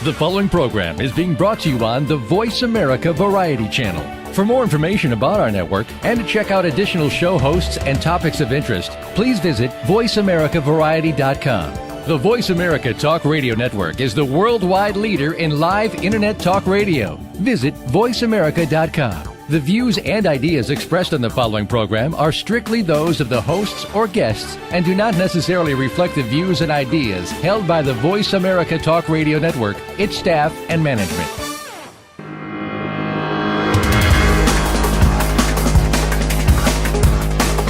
The following program is being brought to you on the Voice America Variety Channel. For more information about our network and to check out additional show hosts and topics of interest, please visit voiceamericavariety.com. The Voice America Talk Radio Network is the worldwide leader in live Internet talk radio. Visit voiceamerica.com. The views and ideas expressed on the following program are strictly those of the hosts or guests and do not necessarily reflect the views and ideas held by the Voice America Talk Radio Network, its staff, and management.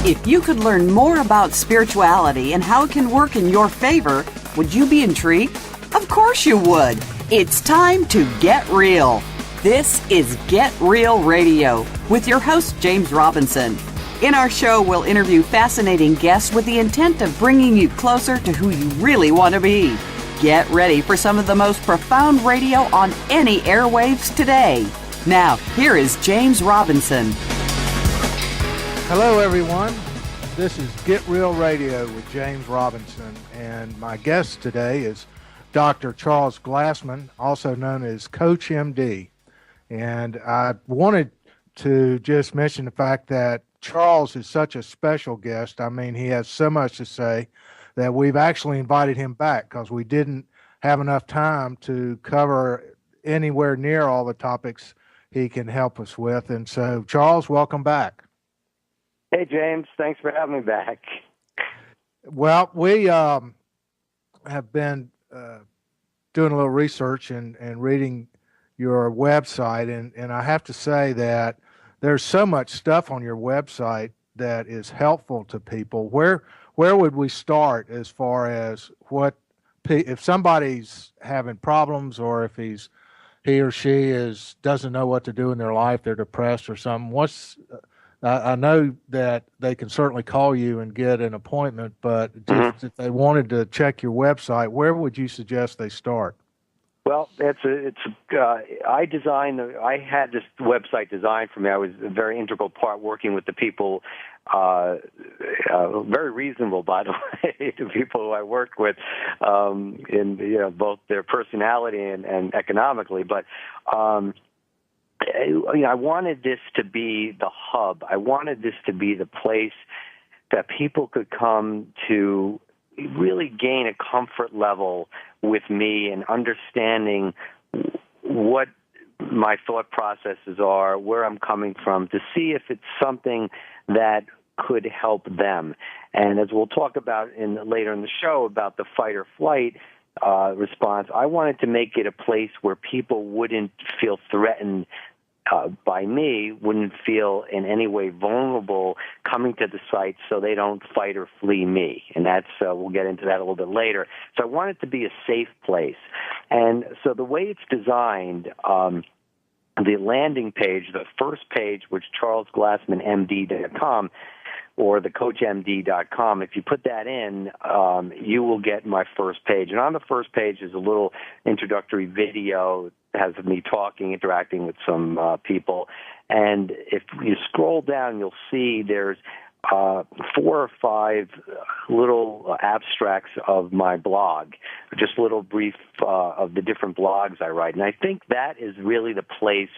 If you could learn more about spirituality and how it can work in your favor, would you be intrigued? Of course you would. It's time to get real. This is Get Real Radio with your host, James Robinson. In our show, we'll interview fascinating guests with the intent of bringing you closer to who you really want to be. Get ready for some of the most profound radio on any airwaves today. Now, here is James Robinson. Hello, everyone. This is Get Real Radio with James Robinson, and my guest today is Dr. Charles Glassman, also known as CoachMD. And I wanted to just mention the fact that Charles is such a special guest. I mean, he has so much to say that we've actually invited him back because we didn't have enough time to cover anywhere near all the topics he can help us with. And so, Charles, welcome back. Hey, James. Thanks for having me back. Well, we have been doing a little research and reading your website, and I have to say that there's so much stuff on your website that is helpful to people. Where would we start as far as if somebody's having problems, or if he or she doesn't know what to do in their life, they're depressed or something? I know that they can certainly call you and get an appointment, but if they wanted to check your website, where would you suggest they start? Well, I had this website designed for me. I was a very integral part working with the people, very reasonable, by the way, the people who I worked with, in both their personality and economically. But I wanted this to be the hub. I wanted this to be the place that people could come to really gain a comfort level with me and understanding what my thought processes are, where I'm coming from, to see if it's something that could help them. And as we'll talk about later in the show about the fight or flight response, I wanted to make it a place where people wouldn't feel threatened by me, wouldn't feel in any way vulnerable coming to the site, so they don't fight or flee me. And that's, we'll get into that a little bit later. So I want it to be a safe place. And so the way it's designed, the landing page, the first page, which charlesglassmanmd.com, or the CoachMD.com, if you put that in, you will get my first page. And on the first page is a little introductory video that has me talking, interacting with some people. And if you scroll down, you'll see there's 4 or 5 little abstracts of my blog, just a little brief of the different blogs I write. And I think that is really the place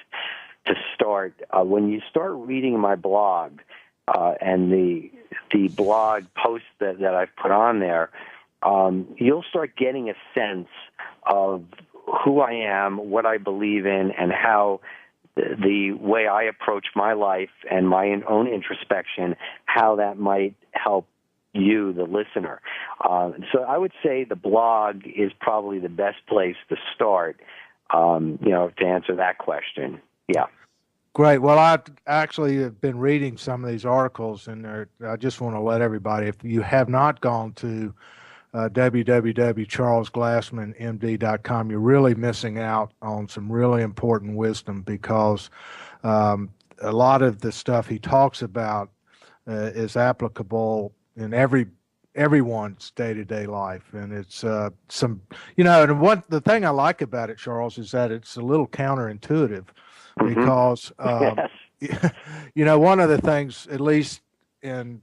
to start. When you start reading my blog, and the blog posts that I've put on there, you'll start getting a sense of who I am, what I believe in, and how the way I approach my life and my own introspection, how that might help you, the listener. So I would say the blog is probably the best place to start, to answer that question. Yeah. Great. Well, I actually have been reading some of these articles, and I just want to let everybody, if you have not gone to www.charlesglassmanmd.com, you're really missing out on some really important wisdom, because a lot of the stuff he talks about is applicable in everyone's day-to-day life. And it's the thing I like about it, Charles, is that it's a little counterintuitive. Because, one of the things, at least in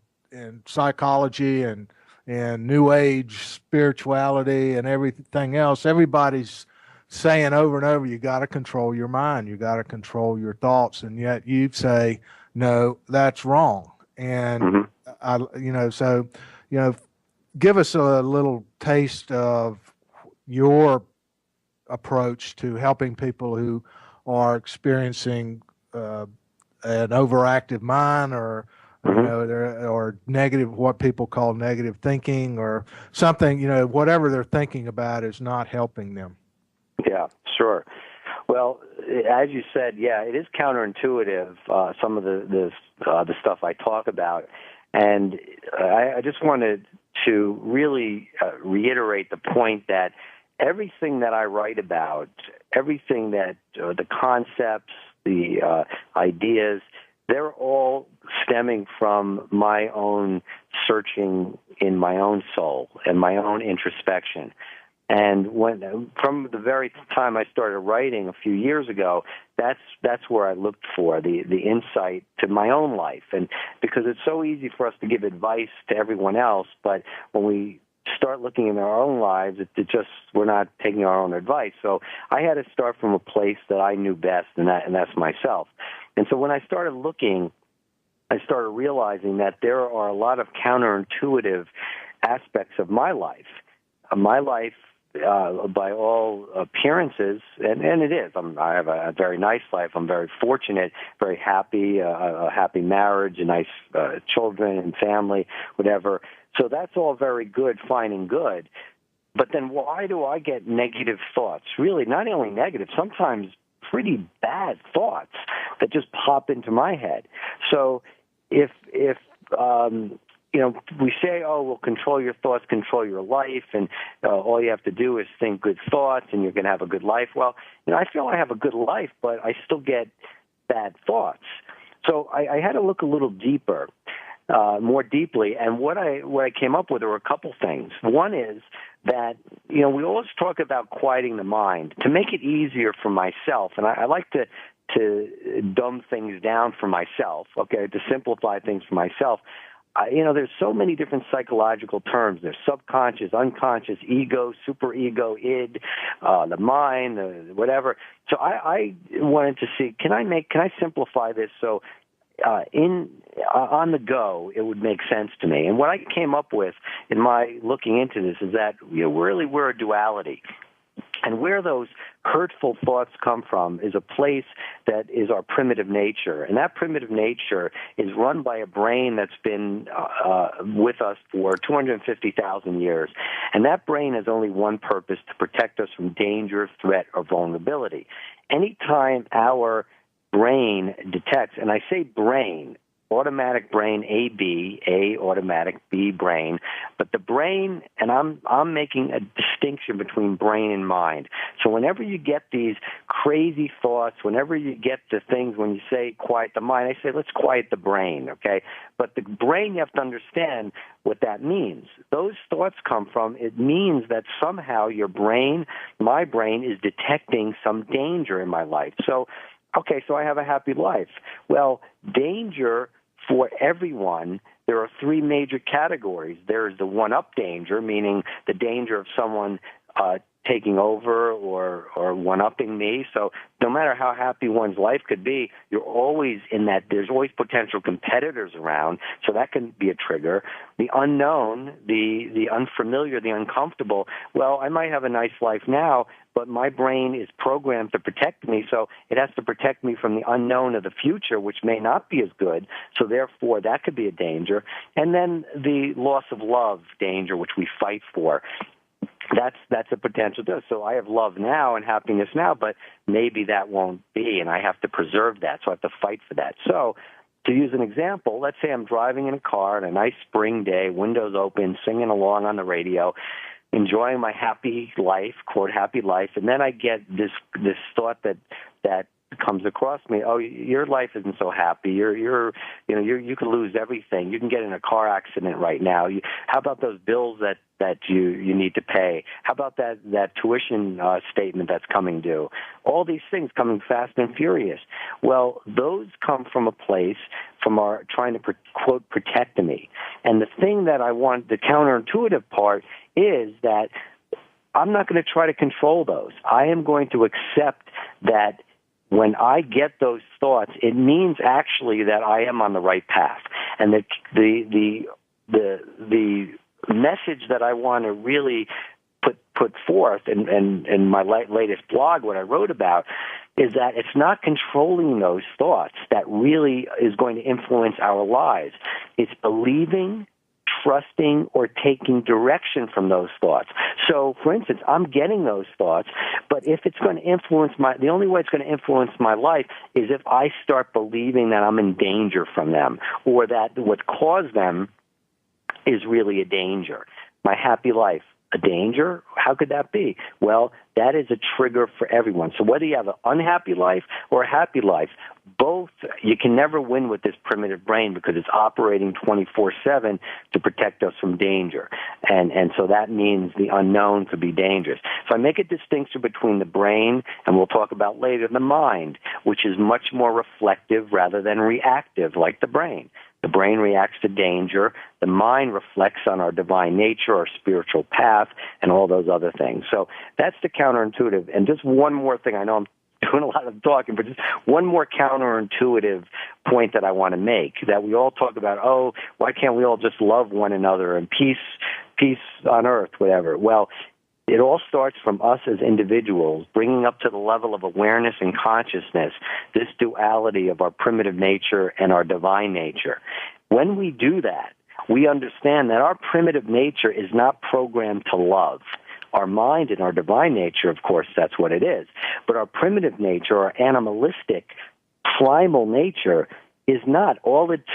psychology and New Age spirituality and everything else, everybody's saying over and over, you got to control your mind, you got to control your thoughts, and yet you say, no, that's wrong. And so, give us a little taste of your approach to helping people who are experiencing an overactive mind, or or negative, what people call negative thinking, or something, whatever they're thinking about is not helping them. Yeah, sure. Well, as you said, yeah, it is counterintuitive, some of the stuff I talk about. And I just wanted to really reiterate the point that everything that I write about, everything that the concepts, the ideas, they're all stemming from my own searching in my own soul and my own introspection. And from the very time I started writing a few years ago, that's where I looked for the insight to my own life. And because it's so easy for us to give advice to everyone else, but when we start looking in our own lives, we're not taking our own advice. So I had to start from a place that I knew best, and that's myself. And so when I started looking, I started realizing that there are a lot of counterintuitive aspects of my life. My life, by all appearances, and it is. I have a very nice life. I'm very fortunate, very happy, a happy marriage, nice children and family, whatever. So that's all very good, fine and good. But then why do I get negative thoughts? Really, not only negative, sometimes pretty bad thoughts that just pop into my head. So if we say, oh, well, control your thoughts, control your life, and all you have to do is think good thoughts, and you're going to have a good life. Well, I feel I have a good life, but I still get bad thoughts. So I had to look a little deeper, more deeply, and what I came up with were a couple things. One is that, we always talk about quieting the mind to make it easier for myself, and I like to dumb things down for myself, okay, to simplify things for myself. There's so many different psychological terms. There's subconscious, unconscious, ego, superego, id, the mind, whatever. So I wanted to see, can I simplify this so on the go it would make sense to me? And what I came up with in my looking into this is that really we're a duality. And where those hurtful thoughts come from is a place that is our primitive nature. And that primitive nature is run by a brain that's been with us for 250,000 years. And that brain has only one purpose: to protect us from danger, threat, or vulnerability. Anytime our brain detects, and I say brain, automatic brain, A, automatic, B, brain. But the brain, and I'm making a distinction between brain and mind. So whenever you get these crazy thoughts, whenever you get the things, when you say quiet the mind, I say let's quiet the brain, okay? But the brain, you have to understand what that means. Those thoughts come from, it means that somehow your brain, my brain, is detecting some danger in my life. So, okay, so I have a happy life. Well, danger for everyone, there are three major categories. There is the one-up danger, meaning the danger of someone taking over or one-upping me. So no matter how happy one's life could be, you're always in that. There's always potential competitors around, so that can be a trigger. The unknown, the unfamiliar, the uncomfortable. Well, I might have a nice life now, but my brain is programmed to protect me, so it has to protect me from the unknown of the future, which may not be as good. So therefore, that could be a danger. And then the loss of love danger, which we fight for. That's a potential. So I have love now and happiness now, but maybe that won't be, and I have to preserve that, so I have to fight for that. So to use an example, let's say I'm driving in a car on a nice spring day, windows open, singing along on the radio, enjoying my happy life, quote, happy life, and then I get this thought that comes across me. Oh, your life isn't so happy. You could lose everything. You can get in a car accident right now. How about those bills that you need to pay? How about that tuition statement that's coming due? All these things coming fast and furious. Well, those come from a place from our trying to quote protect me. And the thing that I want, the counterintuitive part, is that I'm not going to try to control those. I am going to accept that when I get those thoughts, it means actually that I am on the right path, and that the message that I want to really put forth in my latest blog, what I wrote about, is that it's not controlling those thoughts that really is going to influence our lives. It's believing, trusting, or taking direction from those thoughts. So, for instance, I'm getting those thoughts, but if it's going to influence the only way it's going to influence my life is if I start believing that I'm in danger from them, or that what caused them is really a danger. My happy life, a danger? How could that be? Well, that is a trigger for everyone. So whether you have an unhappy life or a happy life, both, you can never win with this primitive brain because it's operating 24/7 to protect us from danger. And so that means the unknown could be dangerous. So I make a distinction between the brain, and we'll talk about later, the mind, which is much more reflective rather than reactive like the brain. The brain reacts to danger. The mind reflects on our divine nature, our spiritual path, and all those other things. So that's the counterintuitive. And just one more thing. I know I'm doing a lot of talking, but just one more counterintuitive point that I want to make, that we all talk about, oh, why can't we all just love one another and peace on earth, whatever. Well, it all starts from us as individuals bringing up to the level of awareness and consciousness this duality of our primitive nature and our divine nature. When we do that, we understand that our primitive nature is not programmed to love. Our mind and our divine nature, of course, that's what it is. But our primitive nature, our animalistic, primal nature, is not. All it's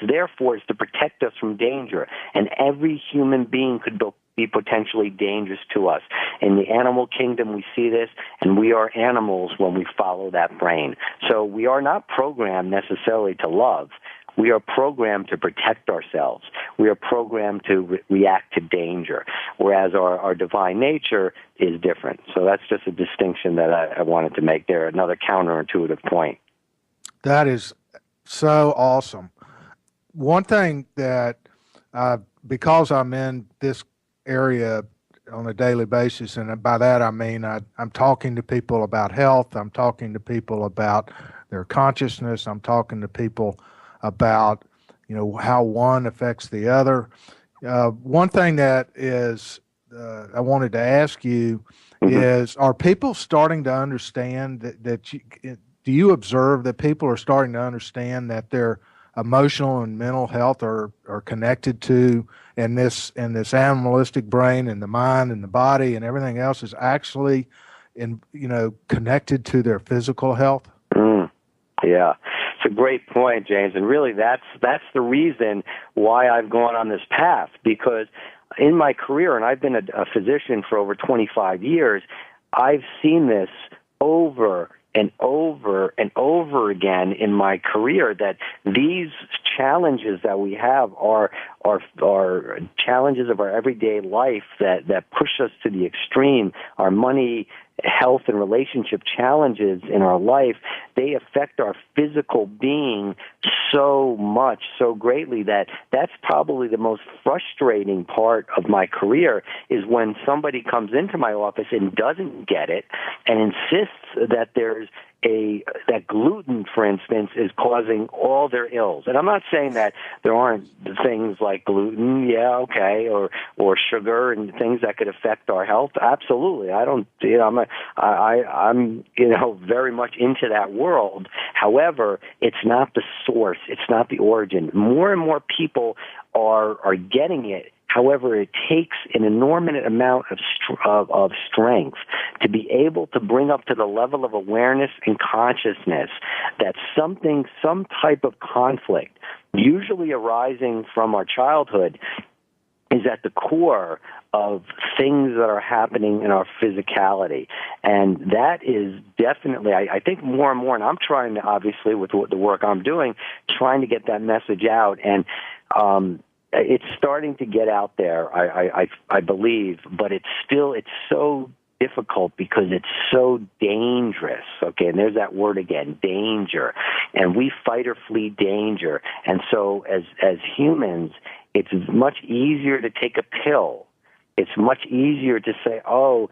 there for is to protect us from danger. And every human being could be potentially dangerous to us. In the animal kingdom, we see this, and we are animals when we follow that brain. So we are not programmed necessarily to love. We are programmed to protect ourselves. We are programmed to react to danger, whereas our divine nature is different. So that's just a distinction that I wanted to make there, another counterintuitive point. That is so awesome. One thing that, because I'm in this area on a daily basis, and by that I mean I'm talking to people about health, I'm talking to people about their consciousness, I'm talking to people about, how one affects the other. One thing that is, I wanted to ask you is, are people starting to understand that do you observe that people are starting to understand that their emotional and mental health are connected to, and this animalistic brain and the mind and the body and everything else is actually connected to their physical health? Yeah. It's a great point, James, and really that's the reason why I've gone on this path, because in my career, and I've been a physician for over 25 years, I've seen this over and over and over again in my career, that these challenges that we have are challenges of our everyday life that push us to the extreme. Our money, health, and relationship challenges in our life, they affect our physical being so much, so greatly, that's probably the most frustrating part of my career, is when somebody comes into my office and doesn't get it and insists that that gluten, for instance, is causing all their ills. And I'm not saying that there aren't things like gluten, or sugar and things that could affect our health. Absolutely. I'm very much into that world. However, it's not the source. It's not the origin. More and more people are getting it. However, it takes an enormous amount of strength to be able to bring up to the level of awareness and consciousness that some type of conflict, usually arising from our childhood, is at the core of things that are happening in our physicality. And that is definitely, I think more and more, and I'm trying to, obviously, with the work I'm doing, trying to get that message out. And it's starting to get out there, I believe, but it's so difficult because it's so dangerous. Okay, and there's that word again, danger. And we fight or flee danger. And so as humans, it's much easier to take a pill it's much easier to say, oh,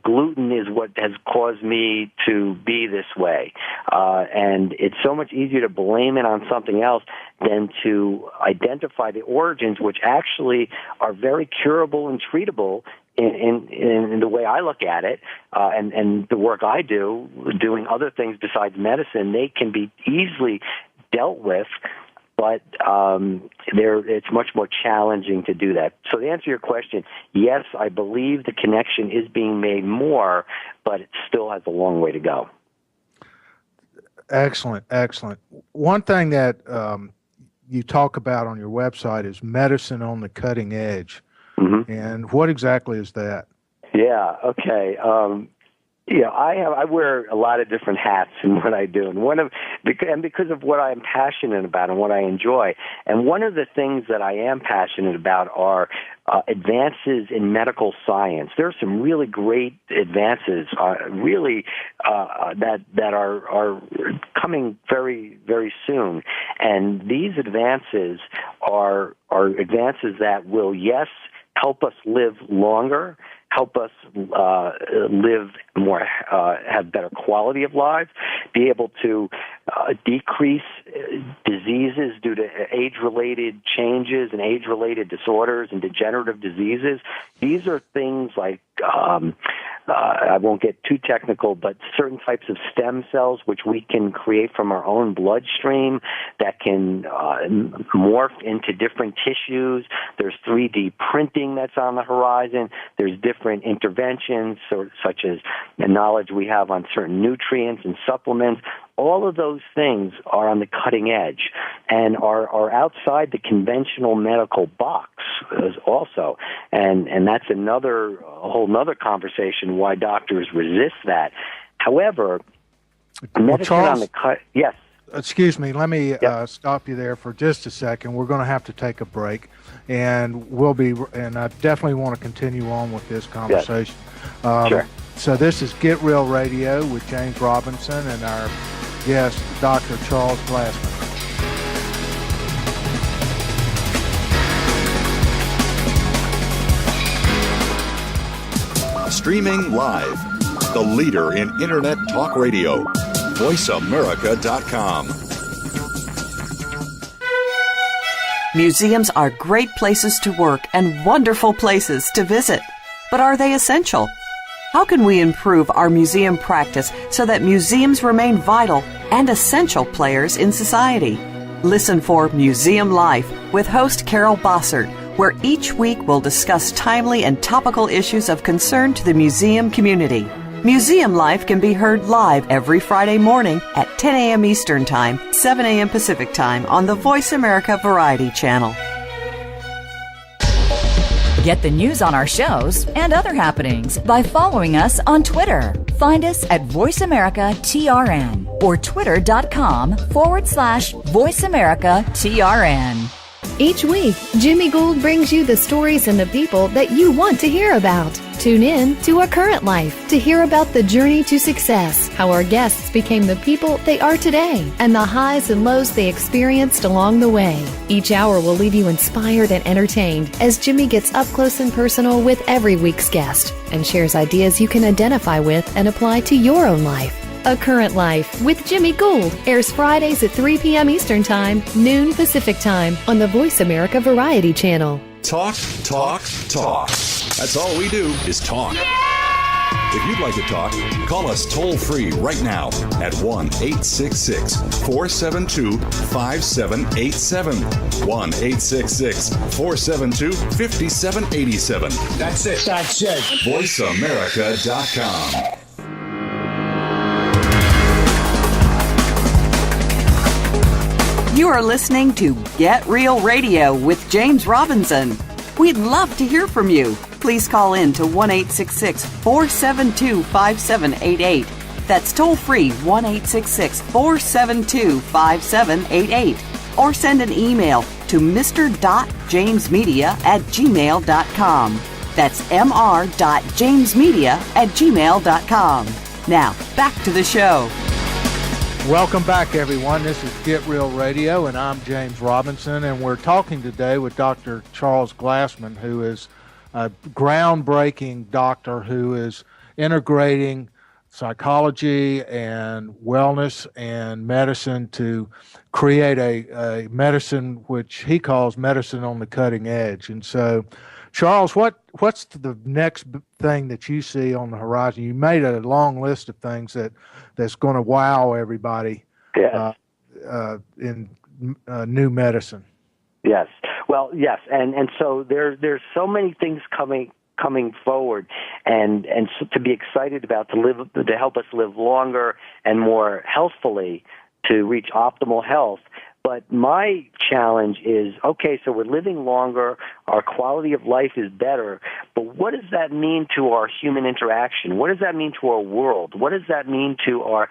gluten is what has caused me to be this way. And it's so much easier to blame it on something else than to identify the origins, which actually are very curable and treatable in the way I look at it, and the work I do, doing other things besides medicine. They can be easily dealt with, but it's much more challenging to do that. So to answer your question, yes, I believe the connection is being made more, but it still has a long way to go. Excellent. One thing that you talk about on your website is medicine on the cutting edge. Mm-hmm. And what exactly is that? Yeah, okay. I wear a lot of different hats in what I do, and because of what I'm passionate about and what I enjoy. And one of the things that I am passionate about are advances in medical science. There are some really great advances, that are coming very, very soon. And these advances are advances that will, yes, help us live longer, help us live more, have better quality of lives, be able to decrease diseases due to age-related changes and age-related disorders and degenerative diseases. These are things like, I won't get too technical, but certain types of stem cells which we can create from our own bloodstream that can morph into different tissues. There's 3D printing that's on the horizon. There's different interventions, such as the knowledge we have on certain nutrients and supplements. All of those things are on the cutting edge and are outside the conventional medical box also. And that's a whole nother conversation why doctors resist that. However, medicine Charles, on the cut, yes. Excuse me, let me stop you there for just a second. We're going to have to take a break, and I definitely want to continue on with this conversation. Yes. Sure. So this is Get Real Radio with James Robinson and our guest, Dr. Charles Glassman. Streaming live, the leader in Internet Talk Radio, VoiceAmerica.com. Museums are great places to work and wonderful places to visit. But are they essential? How can we improve our museum practice so that museums remain vital and essential players in society? Listen for Museum Life with host Carol Bossert, where each week we'll discuss timely and topical issues of concern to the museum community. Museum Life can be heard live every Friday morning at 10 a.m. Eastern Time, 7 a.m. Pacific Time on the Voice America Variety Channel. Get the news on our shows and other happenings by following us on Twitter. Find us at VoiceAmericaTRN or twitter.com/VoiceAmericaTRN. Each week, Jimmy Gould brings you the stories and the people that you want to hear about. Tune in to A Current Life to hear about the journey to success, how our guests became the people they are today, and the highs and lows they experienced along the way. Each hour will leave you inspired and entertained as Jimmy gets up close and personal with every week's guest and shares ideas you can identify with and apply to your own life. A Current Life with Jimmy Gould airs Fridays at 3 p.m. Eastern Time, noon Pacific Time on the Voice America Variety Channel. Talk, talk, talk. That's all we do is talk. If you'd like to talk, call us toll-free right now at 1-866-472-5787. 1-866-472-5787. That's it. VoiceAmerica.com. You are listening to Get Real Radio with James Robinson. We'd love to hear from you. Please call in to 1-866-472-5788. That's toll free 1-866-472-5788. Or send an email to mr.jamesmedia@gmail.com. That's mr.jamesmedia@gmail.com. Now, back to the show. Welcome back, everyone. This is Get Real Radio, and I'm James Robinson, and we're talking today with Dr. Charles Glassman, who is a groundbreaking doctor who is integrating psychology and wellness and medicine to create a medicine which he calls medicine on the cutting edge. And so, Charles, what's the next thing that you see on the horizon? You made a long list of things that's going to wow everybody in new medicine. Yes. Well, yes, and so there's so many things coming forward, and so to be excited about, to help us live longer and more healthfully, to reach optimal health. But my challenge is, okay, so we're living longer, our quality of life is better, but what does that mean to our human interaction? What does that mean to our world? What does that mean to our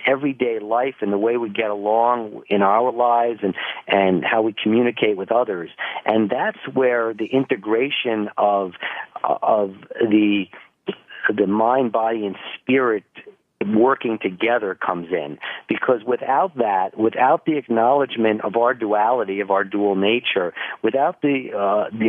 everyday life and the way we get along in our lives and how we communicate with others? And that's where the integration of the mind, body, and spirit working together comes in. Because without that, without the acknowledgement of our duality, of our dual nature, without the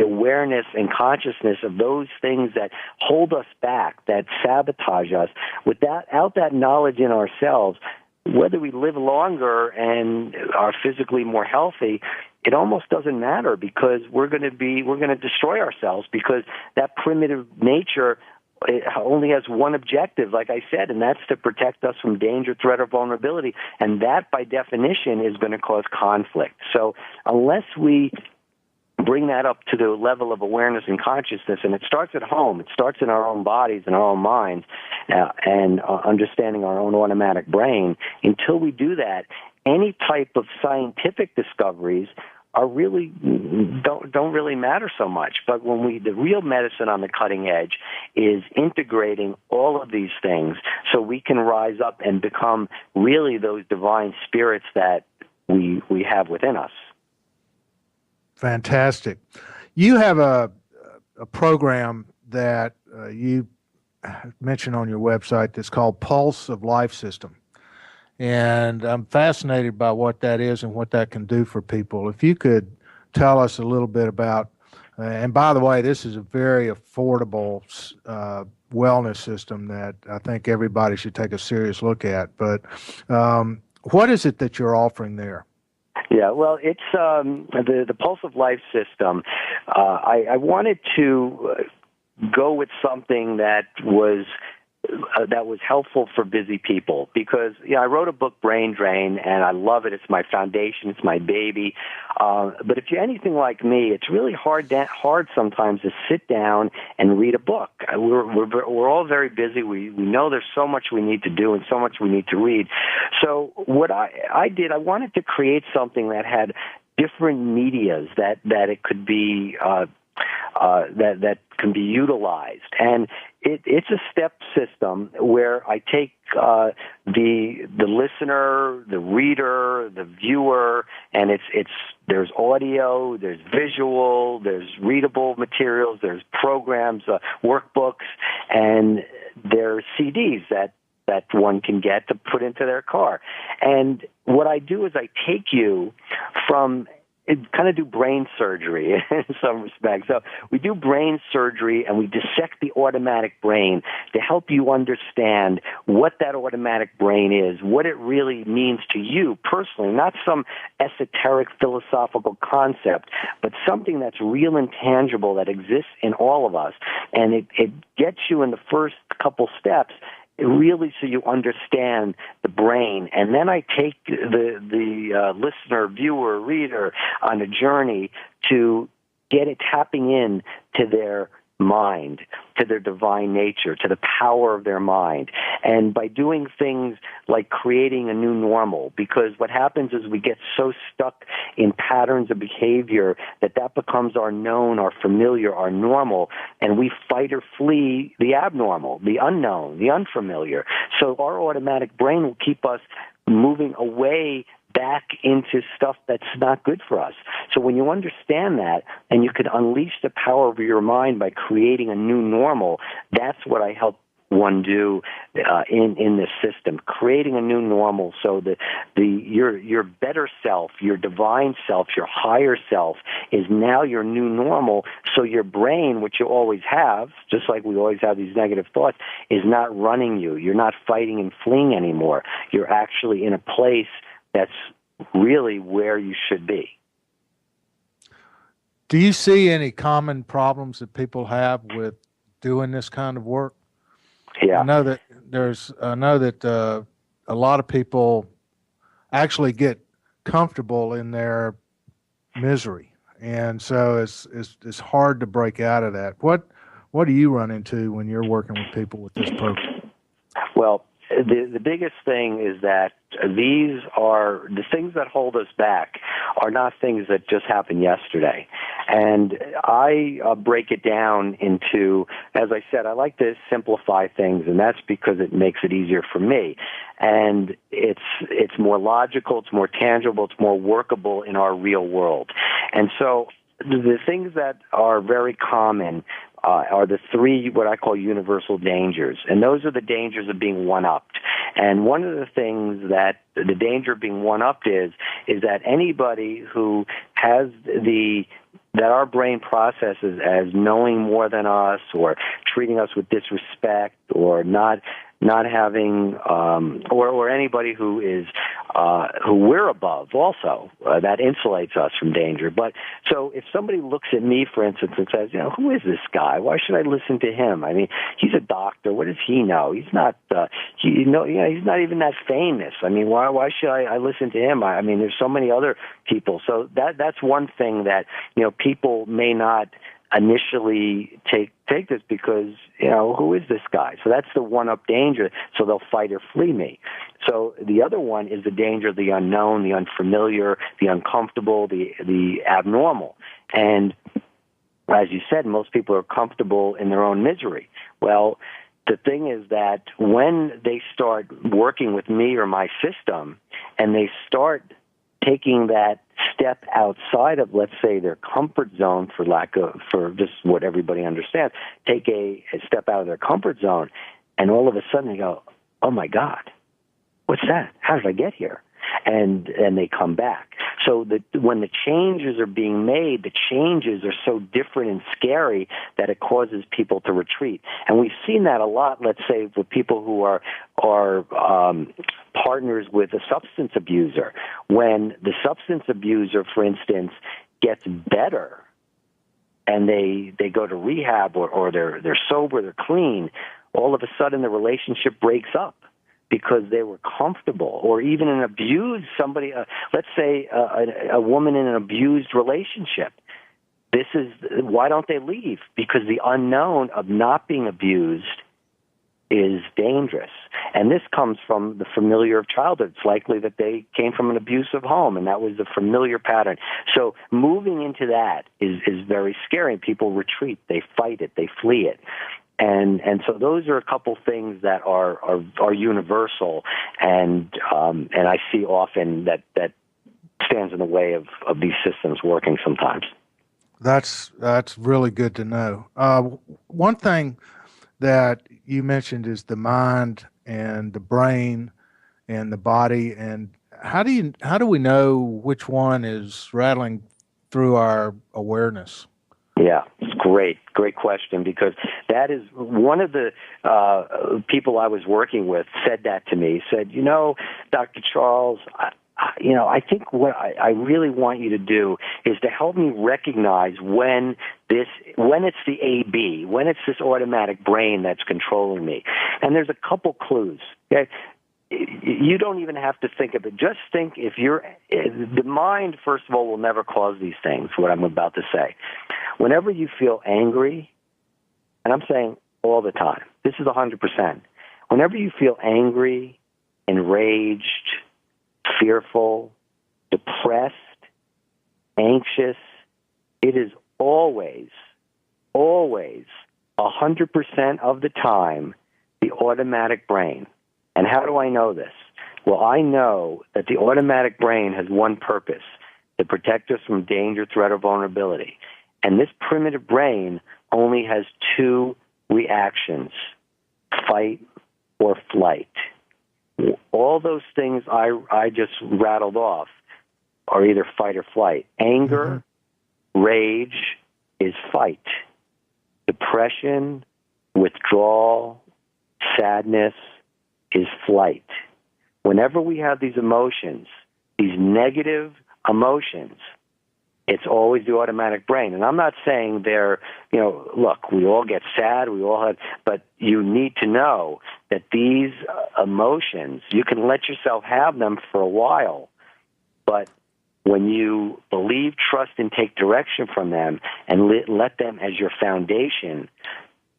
awareness and consciousness of those things that hold us back, that sabotage us, without that knowledge in ourselves, whether we live longer and are physically more healthy, it almost doesn't matter, because we're going to destroy ourselves, because that primitive nature, it only has one objective, like I said, and that's to protect us from danger, threat, or vulnerability. And that, by definition, is going to cause conflict. So unless we bring that up to the level of awareness and consciousness, and it starts at home, it starts in our own bodies and our own minds, and understanding our own automatic brain, until we do that, any type of scientific discoveries are really don't really matter so much. But when the real medicine on the cutting edge is integrating all of these things, so we can rise up and become really those divine spirits that we have within us. Fantastic. You have a program that you mentioned on your website that's called Pulse of Life System. And I'm fascinated by what that is and what that can do for people. If you could tell us a little bit about, and by the way, this is a very affordable wellness system that I think everybody should take a serious look at. But what is it that you're offering there? Yeah, well, it's the Pulse of Life System. I wanted to go with something that was helpful for busy people, because I wrote a book, Brain Drain, and I love it. It's my foundation. It's my baby. But if you're anything like me, it's really hard sometimes to sit down and read a book. We're all very busy. We know there's so much we need to do and so much we need to read. So what I did, I wanted to create something that had different medias that it could be that can be utilized. And it's a step system where I take the listener, the reader, the viewer, and there's audio, there's visual, there's readable materials, there's programs, workbooks, and there's CDs that one can get to put into their car. And what I do is I take you from kind of do brain surgery in some respects. So we do brain surgery and we dissect the automatic brain to help you understand what that automatic brain is, what it really means to you personally, not some esoteric philosophical concept, but something that's real and tangible that exists in all of us. And it gets you in the first couple steps really so you understand the brain. And then I take the listener, viewer, reader on a journey to get it tapping in to their mind, to their divine nature, to the power of their mind. And by doing things like creating a new normal, because what happens is we get so stuck in patterns of behavior that becomes our known, our familiar, our normal, and we fight or flee the abnormal, the unknown, the unfamiliar. So our automatic brain will keep us moving away back into stuff that's not good for us. So when you understand that and you can unleash the power of your mind by creating a new normal, that's what I help one do in this system, creating a new normal so that your better self, your divine self, your higher self is now your new normal. So your brain, which you always have, just like we always have these negative thoughts, is not running you. You're not fighting and fleeing anymore. You're actually in a place that's really where you should be. Do you see any common problems that people have with doing this kind of work? Yeah. I know that a lot of people actually get comfortable in their misery, and so it's hard to break out of that. What do you run into when you're working with people with this program? Well, the biggest thing is that these are the things that hold us back are not things that just happened yesterday. And I break it down into, as I said, I like to simplify things, and that's because it makes it easier for me. And it's more logical, it's more tangible, it's more workable in our real world. And so the things that are very common are the three what I call universal dangers. And those are the dangers of being one-upped. And one of the things that the danger of being one-upped is that anybody who has that our brain processes as knowing more than us or treating us with disrespect or not having or anybody who is who we're above also that insulates us from danger. But so if somebody looks at me, for instance, and says, who is this guy? Why should I listen to him? I mean, he's a doctor. What does he know? He's not he's not even that famous. I mean, why should I listen to him? I mean, there's so many other people. So that's one thing that people may not initially take this because, who is this guy? So that's the one-up danger, so they'll fight or flee me. So the other one is the danger of the unknown, the unfamiliar, the uncomfortable, the abnormal. And as you said, most people are comfortable in their own misery. Well, the thing is that when they start working with me or my system and they start taking that step outside of, let's say, their comfort zone, for just what everybody understands, take a step out of their comfort zone, and all of a sudden they go, oh my God, what's that? How did I get here? And they come back. So when the changes are being made, the changes are so different and scary that it causes people to retreat. And we've seen that a lot, let's say, with people who are partners with a substance abuser. When the substance abuser, for instance, gets better and they go to rehab or they're sober, they're clean, all of a sudden the relationship breaks up because they were comfortable. Or even an abused somebody, let's say a woman in an abused relationship. Why don't they leave? Because the unknown of not being abused is dangerous. And this comes from the familiar of childhood. It's likely that they came from an abusive home, and that was the familiar pattern. So moving into that is very scary. People retreat. They fight it. They flee it. And so those are a couple things that are universal, and I see often that stands in the way of these systems working sometimes. That's really good to know. One thing that you mentioned is the mind and the brain and the body, and how do we know which one is rattling through our awareness? Yeah, it's great question, because that is one of the people I was working with said that to me. Said, Dr. Charles, I think what I really want you to do is to help me recognize when it's the AB, when it's this automatic brain that's controlling me. And there's a couple clues. Okay? You don't even have to think of it. Just think the mind, first of all, will never cause these things, what I'm about to say. Whenever you feel angry, and I'm saying all the time, this is 100%. Whenever you feel angry, enraged, fearful, depressed, anxious, it is always 100% of the time the automatic brain. And how do I know this? Well, I know that the automatic brain has one purpose: to protect us from danger, threat, or vulnerability. And this primitive brain only has two reactions: fight, or flight. All those things I just rattled off are either fight or flight. Anger, rage is fight. Depression, withdrawal, sadness is flight. Whenever we have these emotions, these negative emotions, it's always the automatic brain. And I'm not saying they're, look, we all get sad, but you need to know that these emotions, you can let yourself have them for a while, but when you believe, trust, and take direction from them and let them as your foundation,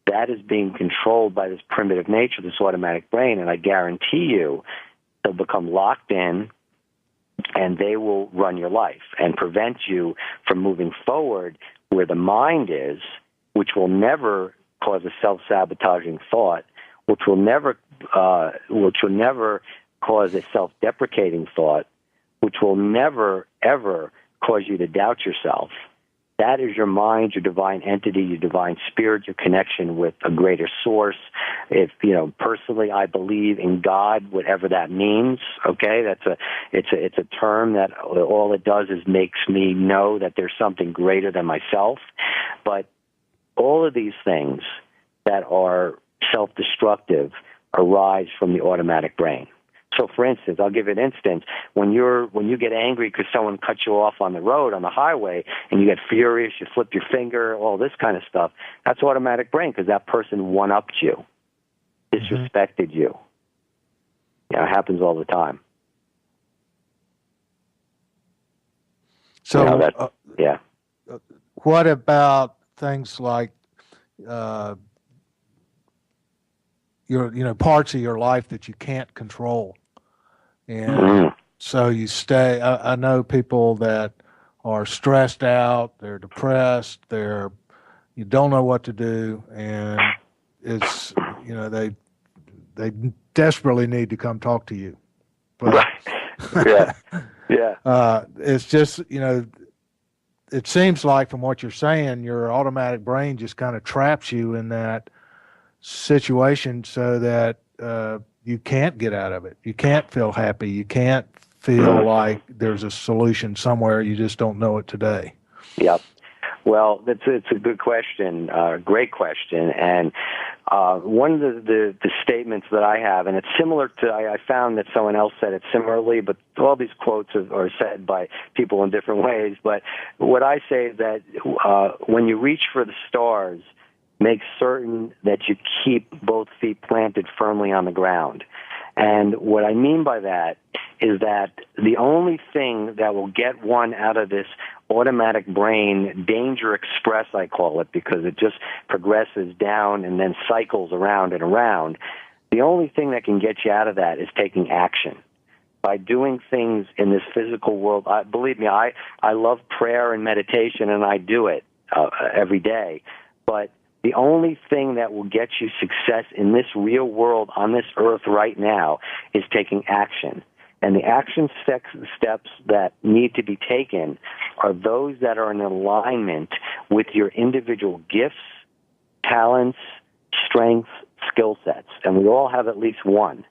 that is being controlled by this primitive nature, this automatic brain, and I guarantee you they'll become locked in, and they will run your life and prevent you from moving forward where the mind is, which will never cause a self-sabotaging thought, which will never cause a self-deprecating thought, which will never, ever cause you to doubt yourself. That is your mind, your divine entity, your divine spirit, your connection with a greater source. If, personally, I believe in God, whatever that means, okay? It's a term that all it does is makes me know that there's something greater than myself. But all of these things that are self-destructive arise from the automatic brain. So, for instance, I'll give you an instance. When you get angry because someone cut you off on the road, on the highway, and you get furious, you flip your finger, all this kind of stuff, that's automatic brain because that person one-upped you, disrespected you. It happens all the time. So, yeah. What about things like your parts of your life that you can't control? And so you stay. I know people that are stressed out, they're depressed, you don't know what to do, and it's they desperately need to come talk to you. But it's just it seems like from what you're saying, your automatic brain just kind of traps you in that situation so that you can't get out of it. You can't feel happy. You can't feel like there's a solution somewhere. You just don't know it today. Yep. Well, it's a good question, great question. And one of the statements that I have, and it's similar to, I found that someone else said it similarly, but all these quotes are said by people in different ways. But what I say is that when you reach for the stars, make certain that you keep both feet planted firmly on the ground. And what I mean by that is that the only thing that will get one out of this automatic brain, danger express, I call it, because it just progresses down and then cycles around and around, the only thing that can get you out of that is taking action. By doing things in this physical world, believe me, I love prayer and meditation, and I do it every day. But the only thing that will get you success in this real world on this earth right now is taking action. And the action steps that need to be taken are those that are in alignment with your individual gifts, talents, strengths, skill sets. And we all have at least one.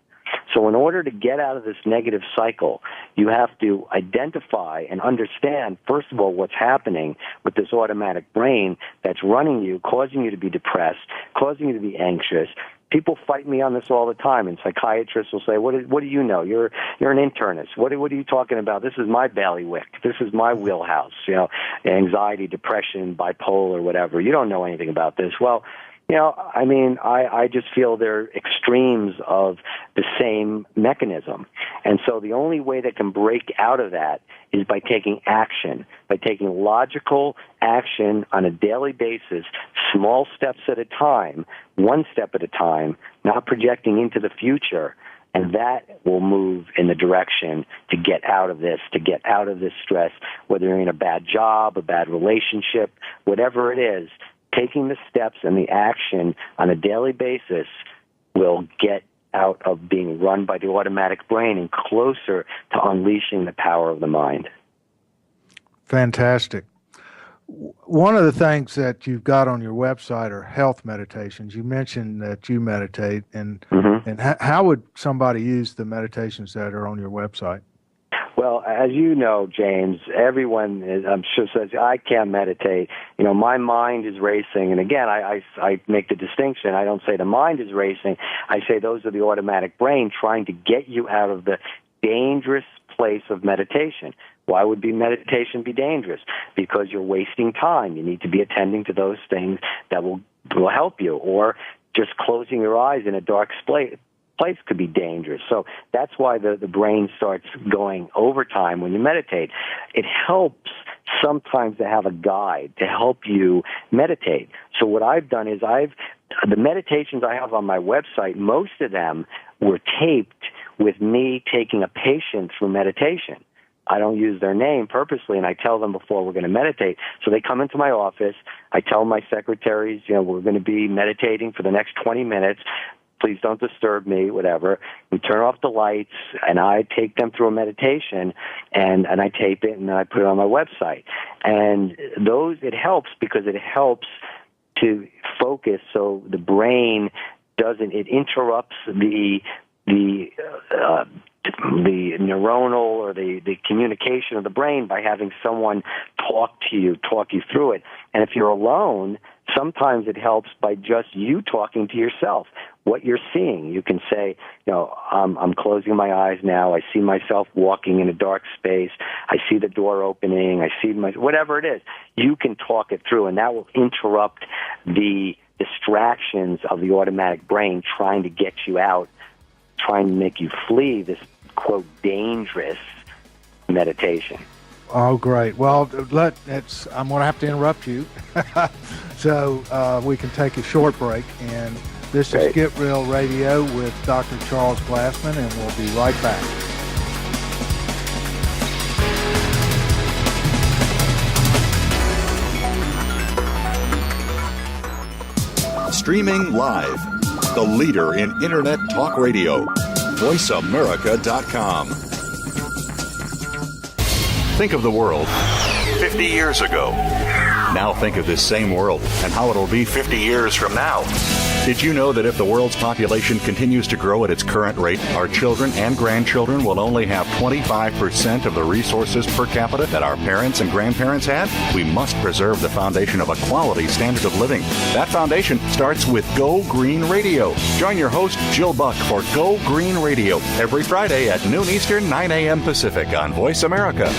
So in order to get out of this negative cycle, you have to identify and understand, first of all, what's happening with this automatic brain that's running you, causing you to be depressed, causing you to be anxious. People fight me on this all the time, and psychiatrists will say, what do you know? You're an internist. What are you talking about? This is my bailiwick. This is my wheelhouse, anxiety, depression, bipolar, whatever. You don't know anything about this. Well, I just feel they're extremes of the same mechanism. And so the only way that can break out of that is by taking action, by taking logical action on a daily basis, small steps at a time, one step at a time, not projecting into the future. And that will move in the direction to get out of this stress, whether you're in a bad job, a bad relationship, whatever it is. Taking the steps and the action on a daily basis will get out of being run by the automatic brain and closer to unleashing the power of the mind. Fantastic. One of the things that you've got on your website are health meditations. You mentioned that you meditate, and how would somebody use the meditations that are on your website? Well, as you know, James, everyone I'm sure says, I can't meditate. My mind is racing. And again, I make the distinction. I don't say the mind is racing. I say those are the automatic brain trying to get you out of the dangerous place of meditation. Why would meditation be dangerous? Because you're wasting time. You need to be attending to those things that will help you. Or just closing your eyes in a dark place could be dangerous. So that's why the brain starts going overtime when you meditate. It helps sometimes to have a guide to help you meditate. So what I've done is the meditations I have on my website, most of them were taped with me taking a patient through meditation. I don't use their name purposely, and I tell them before we're going to meditate. So they come into my office. I tell my secretaries, we're going to be meditating for the next 20 minutes. Please don't disturb me, whatever. We turn off the lights, and I take them through a meditation, and I tape it, and I put it on my website. And it helps because it helps to focus so the brain it interrupts the neuronal or the communication of the brain by having someone talk you through it. And if you're alone, sometimes it helps by just you talking to yourself, what you're seeing. You can say, I'm closing my eyes now. I see myself walking in a dark space. I see the door opening. I see whatever it is. You can talk it through, and that will interrupt the distractions of the automatic brain trying to get you out, trying to make you flee this, quote, dangerous meditation. Oh, great. Well, I'm going to have to interrupt you so we can take a short break. And this is Get Real Radio with Dr. Charles Glassman, and we'll be right back. Streaming live, the leader in Internet talk radio, VoiceAmerica.com. Think of the world 50 years ago. Now think of this same world and how it'll be 50 years from now. Did you know that if the world's population continues to grow at its current rate, our children and grandchildren will only have 25% of the resources per capita that our parents and grandparents had? We must preserve the foundation of a quality standard of living. That foundation starts with Go Green Radio. Join your host, Jill Buck, for Go Green Radio every Friday at noon Eastern, 9 a.m. Pacific on Voice America.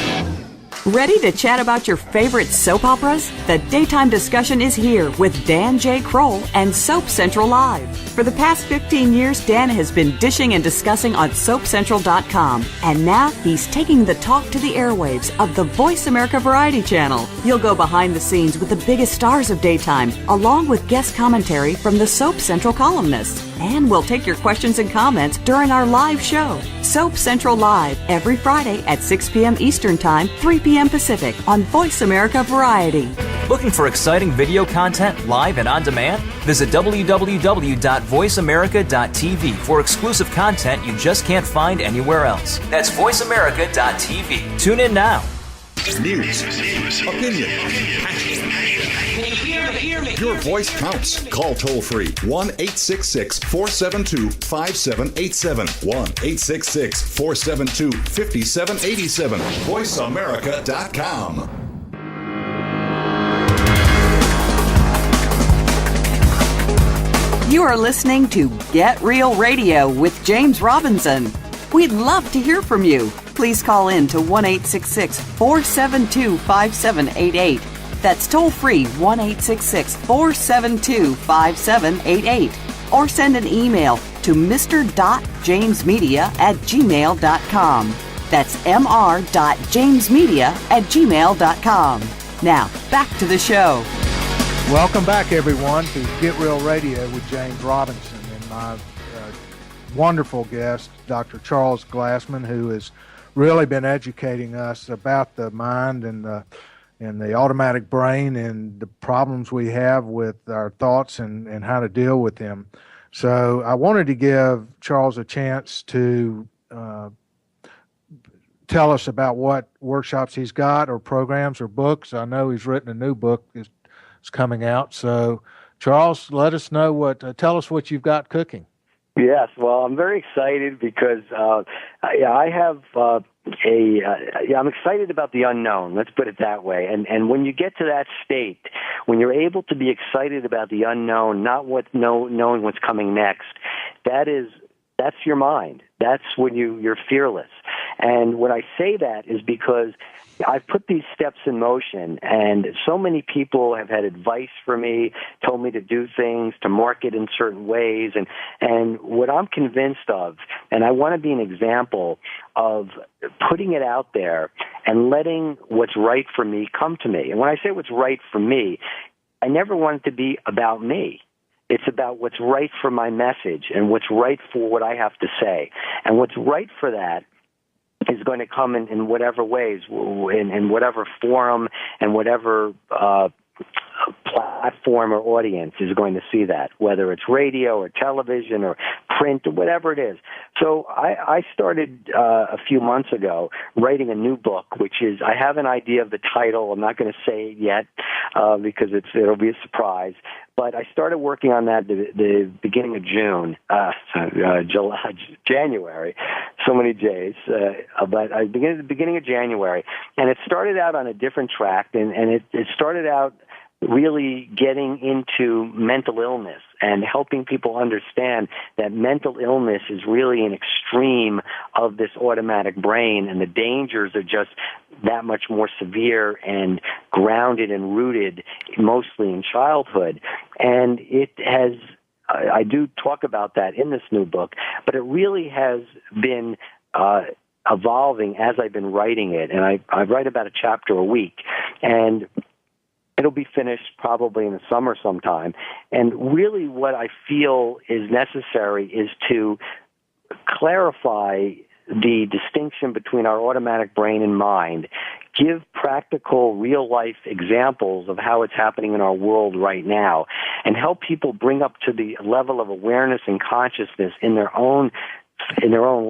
Ready to chat about your favorite soap operas? The daytime discussion is here with Dan J. Kroll and Soap Central Live. For the past 15 years, Dan has been dishing and discussing on SoapCentral.com. And now he's taking the talk to the airwaves of the Voice America Variety Channel. He'll go behind the scenes with the biggest stars of daytime, along with guest commentary from the Soap Central columnists. And we'll take your questions and comments during our live show, Soap Central Live, every Friday at 6 p.m. Eastern Time, 3 p.m. Pacific on Voice America Variety. Looking for exciting video content live and on demand? Visit www.voiceamerica.tv for exclusive content you just can't find anywhere else. That's voiceamerica.tv. Tune in now. News, opinion, your voice counts. Call toll free 1-866-472-5787. 1-866-472-5787. VoiceAmerica.com. You are listening to Get Real Radio with James Robinson. We'd love to hear from you. Please call in to 1-866-472-5788. That's toll free 1-866-472-5788. Or send an email to mr.jamesmedia@gmail.com. That's mr.jamesmedia@gmail.com. Now, back to the show. Welcome back, everyone, to Get Real Radio with James Robinson and my wonderful guest, Dr. Charles Glassman, who has really been educating us about the mind and the automatic brain and the problems we have with our thoughts and how to deal with them. So I wanted to give Charles a chance to tell us about what workshops he's got or programs or books. I know he's written a new book is coming out. So, Charles, let us know tell us what you've got cooking. Yes, well, I'm very excited because I have I'm excited about the unknown. Let's put it that way. And when you get to that state, when you're able to be excited about the unknown, not knowing what's coming next, that's your mind. That's when you're fearless. And when I say that is because I've put these steps in motion, and so many people have had advice for me, told me to do things, to market in certain ways, and what I'm convinced of, and I want to be an example of putting it out there and letting what's right for me come to me. And when I say what's right for me, I never want it to be about me. It's about what's right for my message and what's right for what I have to say. And what's right for that is going to come in whatever ways, in whatever forum and whatever platform or audience is going to see that, whether it's radio or television or print or whatever it is. So I started a few months ago writing a new book, which is, I have an idea of the title. I'm not going to say it yet because it'll be a surprise. But I started working on that the beginning of January. So many J's. But I began at the beginning of January. And it started out on a different track, and it started out really getting into mental illness and helping people understand that mental illness is really an extreme of this automatic brain, and the dangers are just that much more severe and grounded and rooted mostly in childhood. And it has, I do talk about that in this new book, but it really has been evolving as I've been writing it. And I write about a chapter a week, and it'll be finished probably in the summer sometime. And really what I feel is necessary is to clarify the distinction between our automatic brain and mind, give practical, real-life examples of how it's happening in our world right now, and help people bring up to the level of awareness and consciousness in their own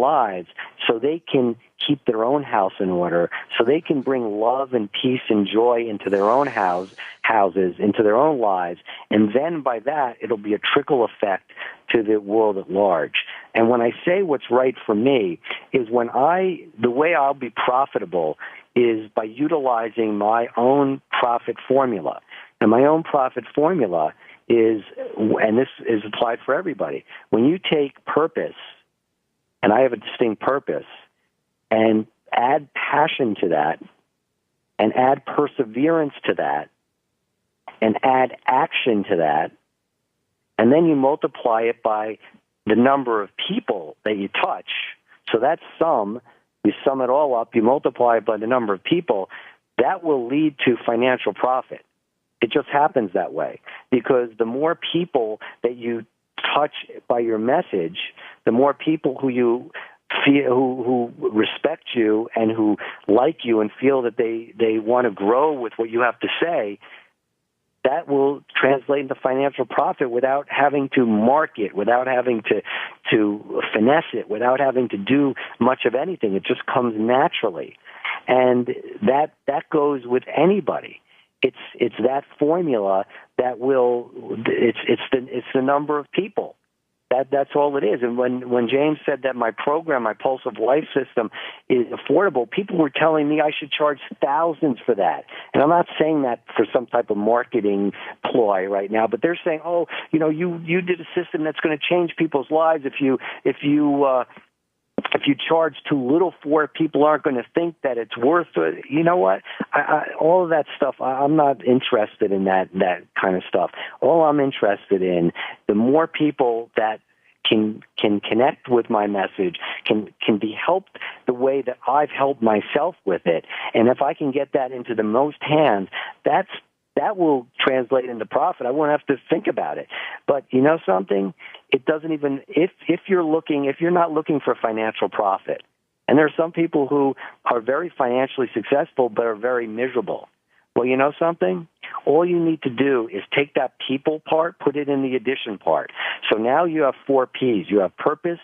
lives so they can keep their own house in order, so they can bring love and peace and joy into their own houses, into their own lives, and then by that, it'll be a trickle effect to the world at large. And when I say what's right for me is the way I'll be profitable is by utilizing my own profit formula. And my own profit formula is, and this is applied for everybody, when you take purpose, and I have a distinct purpose, and add passion to that, and add perseverance to that, and add action to that, and then you multiply it by the number of people that you touch. So that's you sum it all up, you multiply it by the number of people, that will lead to financial profit. It just happens that way, because the more people that you touch by your message, the more people who respect you and who like you and feel that they want to grow with what you have to say, that will translate into financial profit without having to market, without having to finesse it, without having to do much of anything. It just comes naturally. And that goes with anybody. It's that formula that it's the number of people. That's all it is. And when James said that my program, my Pulse of Life system, is affordable, people were telling me I should charge thousands for that. And I'm not saying that for some type of marketing ploy right now, but they're saying, you did a system that's going to change people's lives. If you charge too little for it, people aren't going to think that it's worth it. You know what? All of that stuff, I'm not interested in that kind of stuff. All I'm interested in, the more people that can connect with my message, can be helped the way that I've helped myself with it. And if I can get that into the most hands, that will translate into profit. I won't have to think about it. But you know something? It doesn't even, if you're not looking for financial profit, and there are some people who are very financially successful but are very miserable. Well, you know something? All you need to do is take that people part, put it in the addition part. So now you have 4 Ps. You have purpose,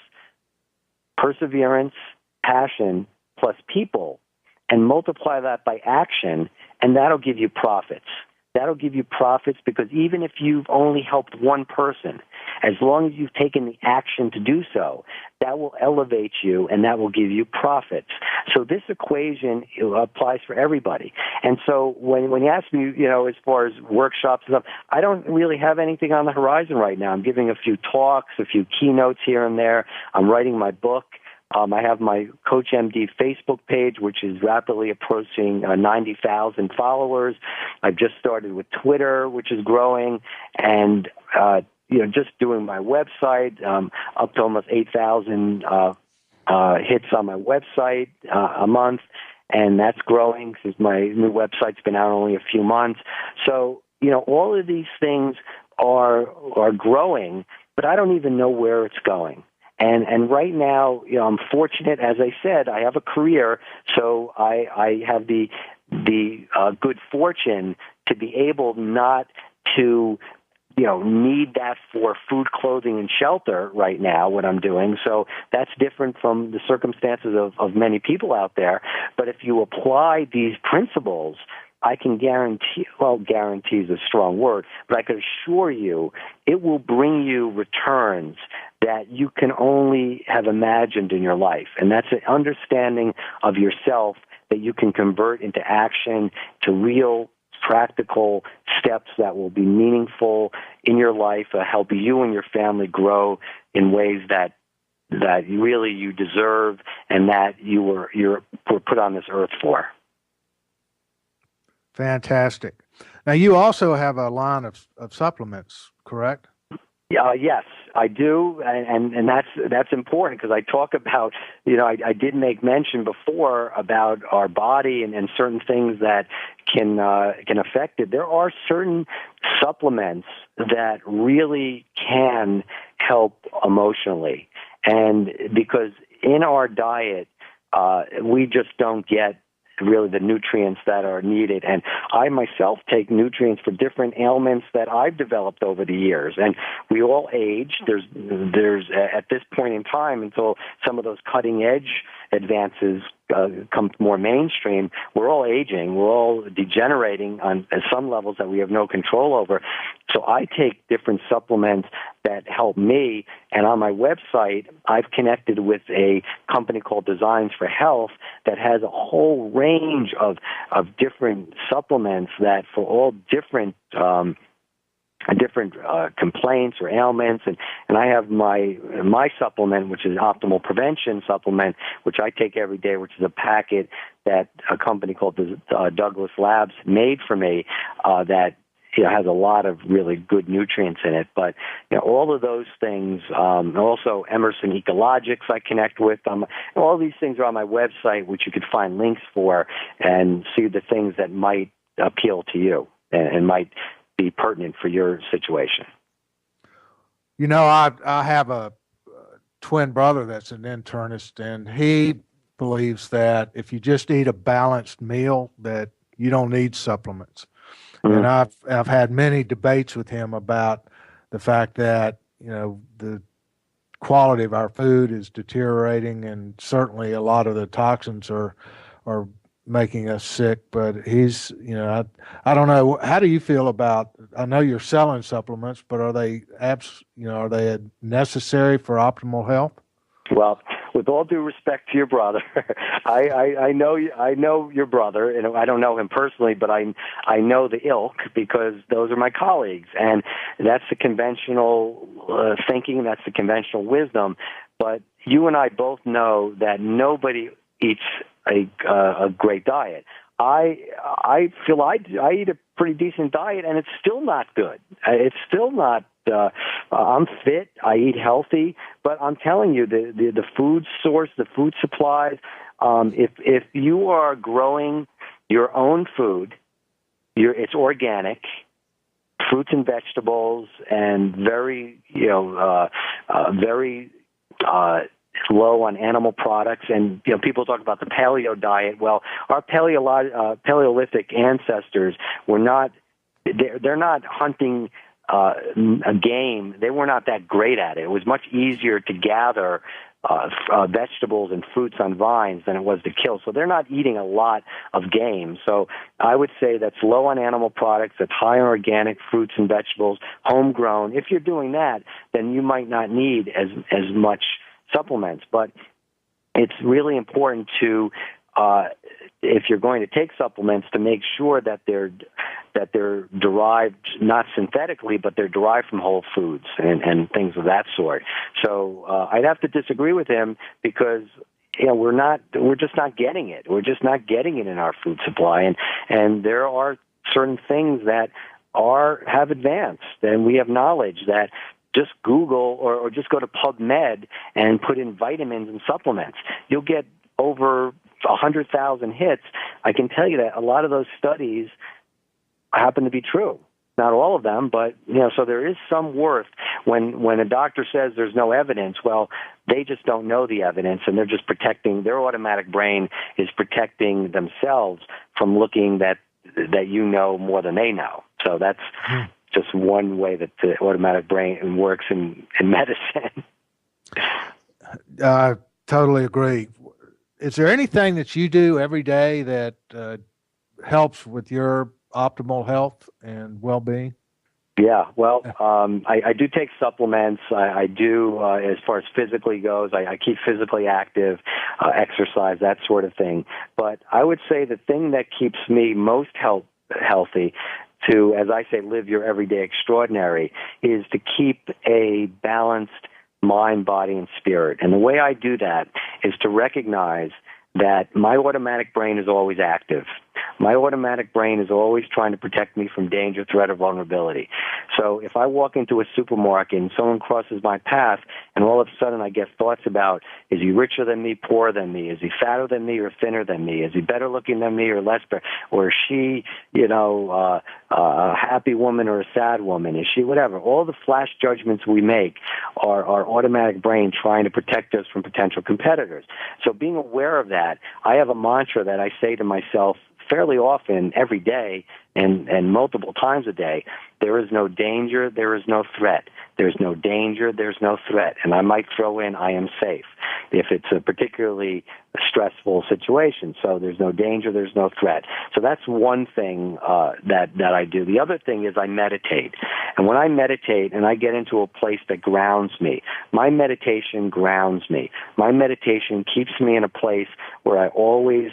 perseverance, passion, plus people and multiply that by action, and that'll give you profits. That'll give you profits because even if you've only helped one person, as long as you've taken the action to do so, that will elevate you and that will give you profits. So this equation applies for everybody. And so when you ask me, as far as workshops and stuff, I don't really have anything on the horizon right now. I'm giving a few talks, a few keynotes here and there. I'm writing my book. I have my CoachMD Facebook page, which is rapidly approaching 90,000 followers. I've just started with Twitter, which is growing, and just doing my website, up to almost 8,000 hits on my website a month, and that's growing because my new website's been out only a few months. So, all of these things are growing, but I don't even know where it's going. And right now, I'm fortunate, as I said, I have a career, so I have the good fortune to be able not to, need that for food, clothing, and shelter right now, what I'm doing. So that's different from the circumstances of many people out there. But if you apply these principles, I can guarantee is a strong word, but I can assure you it will bring you returns that you can only have imagined in your life. And that's an understanding of yourself that you can convert into action, to real practical steps that will be meaningful in your life, help you and your family grow in ways that really you deserve and that you're put on this earth for. Fantastic. Now, you also have a line of supplements, correct? Yes, I do, and that's important because I talk about, I did make mention before about our body and certain things that can affect it. There are certain supplements that really can help emotionally, and because in our diet, we just don't get really the nutrients that are needed. And I myself take nutrients for different ailments that I've developed over the years. And we all age. There's at this point in time, until some of those cutting edge advances come more mainstream, we're all aging. We're all degenerating on some levels that we have no control over. So I take different supplements that help me. And on my website, I've connected with a company called Designs for Health that has a whole range of different supplements that for all different complaints or ailments, and I have my supplement, which is Optimal Prevention supplement, which I take every day, which is a packet that a company called Douglas Labs made for me that has a lot of really good nutrients in it. But all of those things, also Emerson Ecologics I connect with. All these things are on my website, which you could find links for and see the things that might appeal to you and might be pertinent for your situation. I have a twin brother that's an internist, and he believes that if you just eat a balanced meal, that you don't need supplements. Mm-hmm. And I've had many debates with him about the fact that the quality of our food is deteriorating, and certainly a lot of the toxins are making us sick. But he's, I don't know. How do you feel about? I know you're selling supplements, but are they are they necessary for optimal health? Well, with all due respect to your brother, I know your brother, and I don't know him personally, but I know the ilk because those are my colleagues, and that's the conventional thinking, that's the conventional wisdom. But you and I both know that nobody eats a great diet. I feel I eat a pretty decent diet, and it's still not good. It's still not. I'm fit. I eat healthy, but I'm telling you, the food source, the food supplies. If you are growing your own food, it's organic, fruits and vegetables, and very low on animal products. And people talk about the paleo diet. Well, our Paleolithic ancestors were not. They're not hunting game, they were not that great at it. It was much easier to gather vegetables and fruits on vines than it was to kill. So they're not eating a lot of game. So I would say that's low on animal products, that's high on organic fruits and vegetables, homegrown. If you're doing that, then you might not need as much supplements. But it's really important to, if you're going to take supplements, to make sure that they're derived not synthetically, but they're derived from whole foods and things of that sort. So I'd have to disagree with him because we're just not getting it. We're just not getting it in our food supply, and there are certain things that have advanced, and we have knowledge that. Just Google or just go to PubMed and put in vitamins and supplements. You'll get over 100,000 hits. I can tell you that a lot of those studies happen to be true. Not all of them, but so there is some worth when a doctor says there's no evidence. Well, they just don't know the evidence, and they're just protecting. Their automatic brain is protecting themselves from looking that more than they know. So that's just one way that the automatic brain works in medicine. I totally agree. Is there anything that you do every day that helps with your optimal health and well-being? Yeah, well, I do take supplements. I do, as far as physically goes, I keep physically active, exercise, that sort of thing. But I would say the thing that keeps me most healthy to, as I say, live your everyday extraordinary, is to keep a balanced mind, body, and spirit. And the way I do that is to recognize that my automatic brain is always active. My automatic brain is always trying to protect me from danger, threat, or vulnerability. So if I walk into a supermarket and someone crosses my path and all of a sudden I get thoughts about, is he richer than me, poorer than me? Is he fatter than me or thinner than me? Is he better looking than me or less better? Or is she, a happy woman or a sad woman? Is she whatever? All the flash judgments we make are our automatic brain trying to protect us from potential competitors. So being aware of that, I have a mantra that I say to myself fairly often every day and multiple times a day. There is no danger, there is no threat. There's no danger, there's no threat. And I might throw in, I am safe, if it's a particularly stressful situation. So there's no danger, there's no threat. So that's one thing that I do. The other thing is I meditate. And when I meditate and I get into a place that grounds me, my meditation grounds me. My meditation keeps me in a place where I always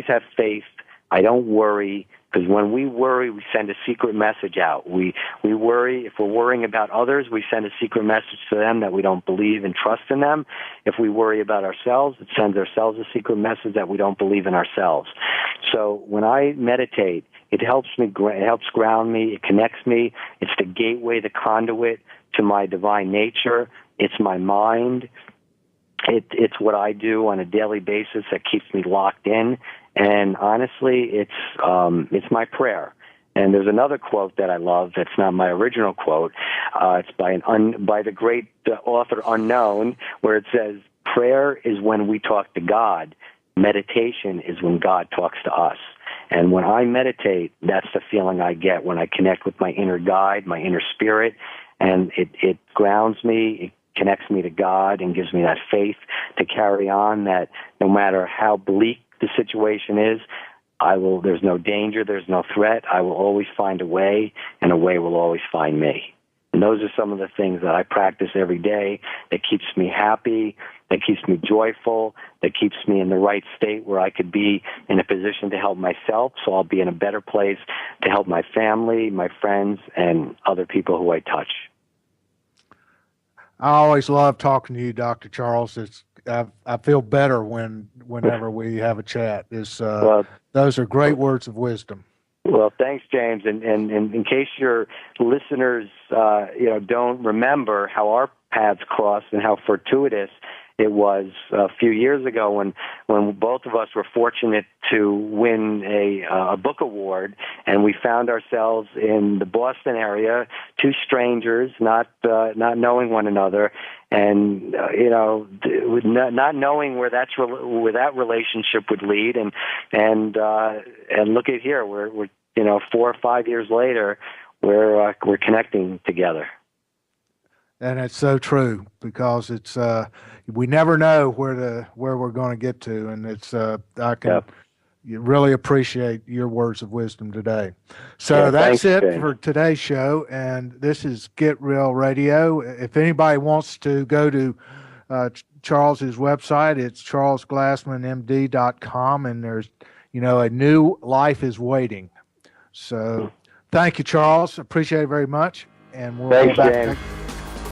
have faith. I don't worry, because when we worry, we send a secret message out. We worry. If we're worrying about others, we send a secret message to them that we don't believe and trust in them. If we worry about ourselves, it sends ourselves a secret message that we don't believe in ourselves. So when I meditate, it helps me. It helps ground me. It connects me. It's the gateway, the conduit to my divine nature. It's my mind. It's what I do on a daily basis that keeps me locked in, and honestly, it's my prayer. And there's another quote that I love that's not my original quote. It's by the great author Unknown, where it says, "Prayer is when we talk to God. Meditation is when God talks to us." And when I meditate, that's the feeling I get when I connect with my inner guide, my inner spirit, and it grounds me. It connects me to God and gives me that faith to carry on, that no matter how bleak the situation is, there's no danger, there's no threat. I will always find a way, and a way will always find me. And those are some of the things that I practice every day that keeps me happy, that keeps me joyful, that keeps me in the right state where I could be in a position to help myself, so I'll be in a better place to help my family, my friends, and other people who I touch. I always love talking to you, Dr. Charles. I feel better whenever we have a chat. Those are great words of wisdom. Well, thanks, James. And in case your listeners don't remember how our paths crossed and how fortuitous it was a few years ago when both of us were fortunate to win a book award, and we found ourselves in the Boston area, two strangers, not knowing one another, and not knowing where that relationship would lead, and look at here, we're 4 or 5 years later, we're connecting together. And it's so true, because it's we never know where we're going to get to, and it's I can really appreciate your words of wisdom today. So that's thanks, it Jim. for today's show, and this is Get Real Radio. If anybody wants to go to Charles's website, it's charlesglassmanmd.com, and there's a new life is waiting. So thank you, Charles. Appreciate it very much, and we'll Thanks, go back. James.